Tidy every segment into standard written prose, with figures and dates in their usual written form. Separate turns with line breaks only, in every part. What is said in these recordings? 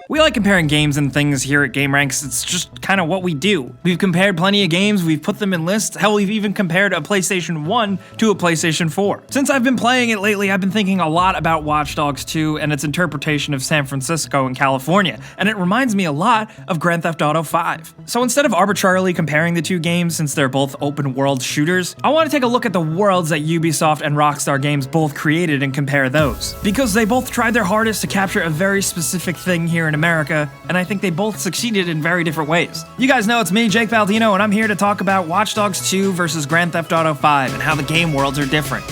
We like comparing games and things here at gameranx. It's just kind of what we do. We've compared plenty of games, we've put them in lists, hell, we've even compared a PlayStation 1 to a PlayStation 4. Since I've been playing it lately, I've been thinking a lot about Watch Dogs 2 and its interpretation of San Francisco and California, and it reminds me a lot of Grand Theft Auto 5. So instead of arbitrarily comparing the two games, since they're both open world shooters, I want to take a look at the worlds that Ubisoft and Rockstar Games both created and compare those. Because they both tried their hardest to capture a very specific thing here in America, and I think they both succeeded in very different ways. You guys know it's me, Jake Baldino, and I'm here to talk about Watch Dogs 2 versus Grand Theft Auto 5 and how the game worlds are different.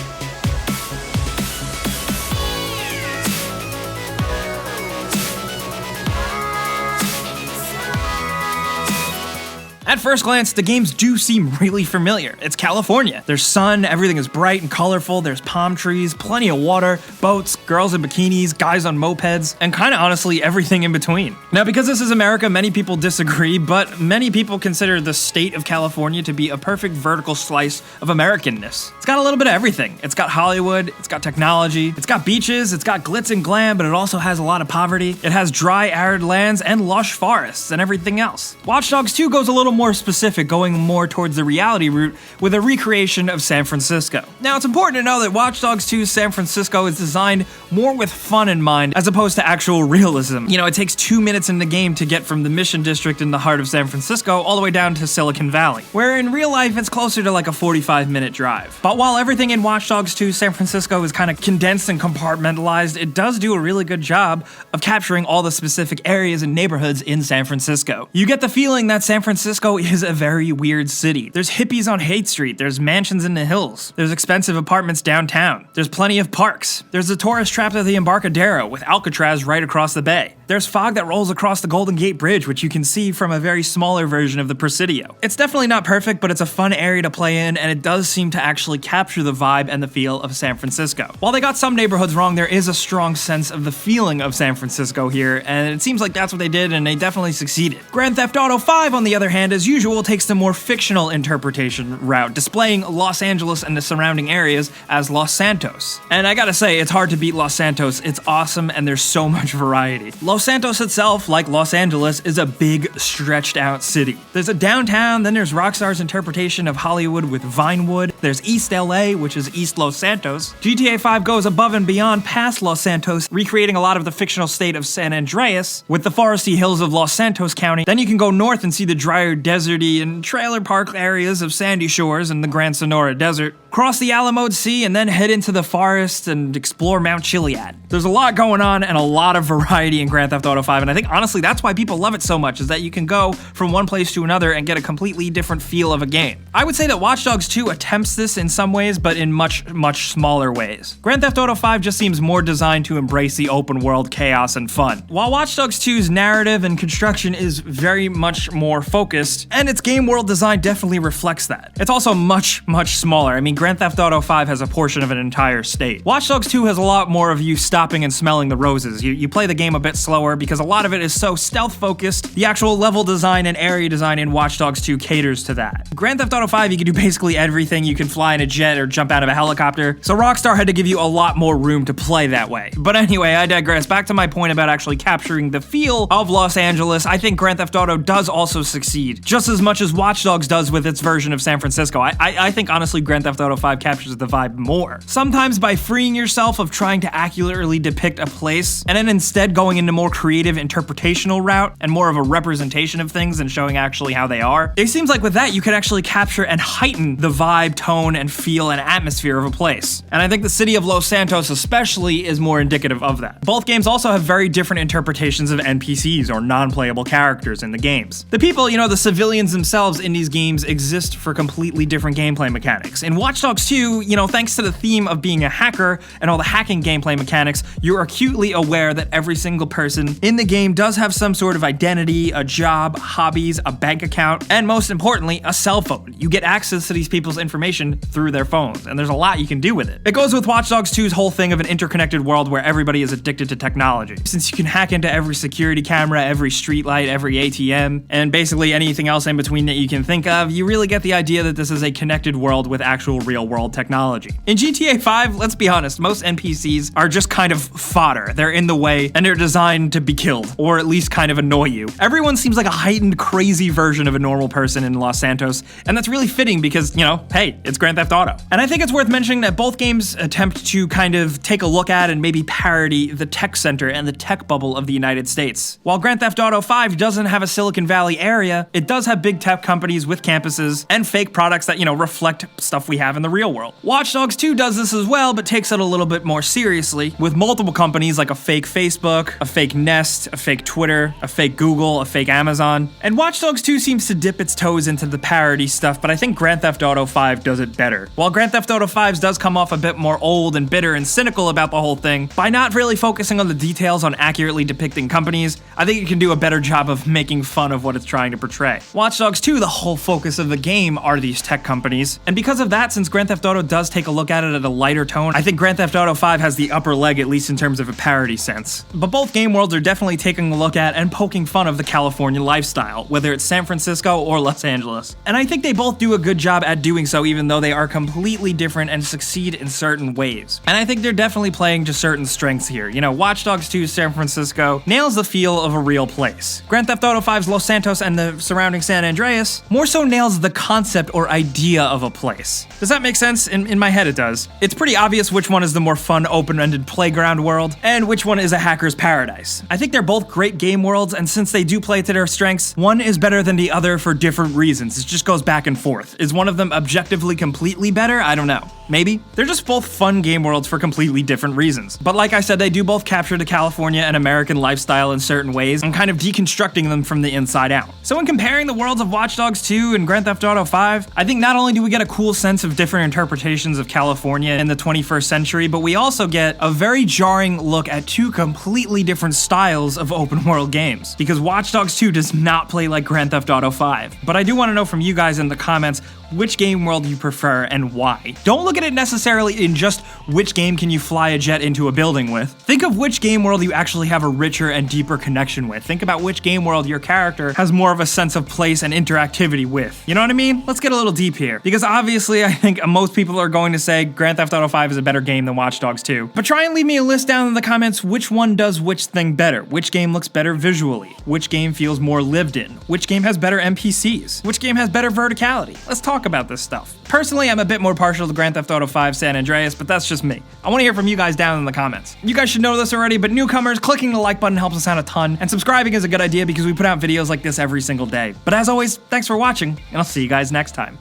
At first glance, the games do seem really familiar. It's California. There's sun, everything is bright and colorful, there's palm trees, plenty of water, boats, girls in bikinis, guys on mopeds, and kinda honestly everything in between. Now, because this is America, many people disagree, but many people consider the state of California to be a perfect vertical slice of Americanness. It's got a little bit of everything. It's got Hollywood, it's got technology, it's got beaches, it's got glitz and glam, but it also has a lot of poverty. It has dry, arid lands and lush forests and everything else. Watch Dogs 2 goes a little more specific, going more towards the reality route with a recreation of San Francisco. Now, it's important to know that Watch Dogs 2's San Francisco is designed more with fun in mind as opposed to actual realism. You know, it takes 2 minutes in the game to get from the Mission District in the heart of San Francisco all the way down to Silicon Valley, where in real life it's closer to like a 45-minute drive. But while everything in Watch Dogs 2 San Francisco is kind of condensed and compartmentalized, it does do a really good job of capturing all the specific areas and neighborhoods in San Francisco. You get the feeling that San Francisco is a very weird city. There's hippies on Haight Street, there's mansions in the hills, there's expensive apartments downtown, there's plenty of parks, there's the tourist trapped at the Embarcadero with Alcatraz right across the bay. There's fog that rolls across the Golden Gate Bridge, which you can see from a very smaller version of the Presidio. It's definitely not perfect, but it's a fun area to play in, and it does seem to actually capture the vibe and the feel of San Francisco. While they got some neighborhoods wrong, there is a strong sense of the feeling of San Francisco here, and it seems like that's what they did, and they definitely succeeded. Grand Theft Auto 5, on the other hand, as usual, takes the more fictional interpretation route, displaying Los Angeles and the surrounding areas as Los Santos. And I gotta say, it's hard to beat Los Santos. It's awesome, and there's so much variety. Los Santos itself, like Los Angeles, is a big, stretched out city. There's a downtown, then there's Rockstar's interpretation of Hollywood with Vinewood, there's East LA, which is East Los Santos. GTA 5 goes above and beyond past Los Santos, recreating a lot of the fictional state of San Andreas with the foresty hills of Los Santos County. Then you can go north and see the drier, deserty, and trailer park areas of Sandy Shores and the Grand Sonora Desert, cross the Alamo Sea, and then head into the forest and explore Mount Chiliad. There's a lot going on and a lot of variety in Grand Theft Auto 5, and I think honestly that's why people love it so much, is that you can go from one place to another and get a completely different feel of a game. I would say that Watch Dogs 2 attempts this in some ways, but in much smaller ways. Grand Theft Auto 5 just seems more designed to embrace the open world chaos and fun, while Watch Dogs 2's narrative and construction is very much more focused, and its game world design definitely reflects that. It's also much smaller. I mean, Grand Theft Auto 5 has a portion of an entire state. Watch Dogs 2 has a lot more of you stopping and smelling the roses. You play the game a bit slower because a lot of it is so stealth focused. The actual level design and area design in Watch Dogs 2 caters to that. Grand Theft Auto 5, you can do basically everything. You can fly in a jet or jump out of a helicopter, so Rockstar had to give you a lot more room to play that way. But anyway, I digress. Back to my point about actually capturing the feel of Los Angeles. I think Grand Theft Auto does also succeed, just as much as Watch Dogs does with its version of San Francisco. I think honestly Grand Theft Auto 5 captures the vibe more. Sometimes by freeing yourself of trying to accurately depict a place, and then instead going into more creative interpretational route and more of a representation of things and showing actually how they are. It seems like with that you could actually capture and heighten the vibe, tone, and feel and atmosphere of a place. And I think the city of Los Santos especially is more indicative of that. Both games also have very different interpretations of NPCs, or non-playable characters, in the games. The people, you know, the civilians themselves in these games exist for completely different gameplay mechanics. In Watch Dogs 2, you know, thanks to the theme of being a hacker and all the hacking gameplay mechanics, you're acutely aware that every single person in the game does have some sort of identity, a job, hobbies, a bank account, and most importantly, a cell phone. You get access to these people's information through their phones, and there's a lot you can do with it. It goes with Watch Dogs 2's whole thing of an interconnected world where everybody is addicted to technology. Since you can hack into every security camera, every streetlight, every ATM, and basically anything else in between that you can think of, you really get the idea that this is a connected world with actual real-world technology. In GTA 5, let's be honest, most NPCs are just kind of fodder. They're in the way, and they're designed to be killed, or at least kind of annoy you. Everyone seems like a heightened, crazy version of a normal person in Los Santos, and that's really fitting because, you know, hey, it's Grand Theft Auto. And I think it's worth mentioning that both games attempt to kind of take a look at and maybe parody the tech center and the tech bubble of the United States. While Grand Theft Auto 5 doesn't have a Silicon Valley area, it does have big tech companies with campuses and fake products that, you know, reflect stuff we have in the real world. Watch Dogs 2 does this as well, but takes it a little bit more seriously, with multiple companies like a fake Facebook, a fake Nest, a fake Twitter, a fake Google, a fake Amazon. And Watch Dogs 2 seems to dip its toes into the parody stuff, but I think Grand Theft Auto 5 does it better. While Grand Theft Auto 5's does come off a bit more old and bitter and cynical about the whole thing, by not really focusing on the details on accurately depicting companies, I think it can do a better job of making fun of what it's trying to portray. Watch Dogs 2, the whole focus of the game are these tech companies, and because of that, since Grand Theft Auto does take a look at it at a lighter tone, I think Grand Theft Auto 5 has the upper leg, at least in terms of a parody sense. But both game worlds are definitely taking a look at and poking fun of the California lifestyle, whether it's San Francisco or Los Angeles. And I think they both do a good job at doing so, even though they are completely different and succeed in certain ways. And I think they're definitely playing to certain strengths here. You know, Watch Dogs 2 San Francisco nails the feel of a real place. Grand Theft Auto 5's Los Santos and the surrounding San Andreas more so nails the concept or idea of a place. Does that make sense? In my head it does. It's pretty obvious which one is the more fun, open-ended playground world, and which one is a hacker's paradise. I think they're both great game worlds, and since they do play to their strengths, one is better than the other for different reasons. It just goes back and forth. Is one of them objectively completely better? I don't know. Maybe? They're just both fun game worlds for completely different reasons. But like I said, they do both capture the California and American lifestyle in certain ways, and kind of deconstructing them from the inside out. So when comparing the worlds of Watch Dogs 2 and Grand Theft Auto 5, I think not only do we get a cool sense of different interpretations of California in the 21st century, but we also get a very jarring look at two completely different styles of open world games. Because Watch Dogs 2 does not play like Grand Theft Auto 5. But I do want to know from you guys in the comments which game world you prefer and why. Don't look at it necessarily in just which game can you fly a jet into a building with. Think of which game world you actually have a richer and deeper connection with. Think about which game world your character has more of a sense of place and interactivity with. You know what I mean? Let's get a little deep here. Because obviously I think most people are going to say Grand Theft Auto 5 is a better game than Watch Dogs 2. But try and leave me a list down in the comments which one does which thing better. Which game looks better visually? Which game feels more lived in? Which game has better NPCs? Which game has better verticality? Let's talk about this stuff. Personally, I'm a bit more partial to Grand Theft Auto 5 San Andreas, but that's just me. I want to hear from you guys down in the comments. You guys should know this already, but newcomers, clicking the like button helps us out a ton, and subscribing is a good idea because we put out videos like this every single day. But as always, thanks for watching, and I'll see you guys next time.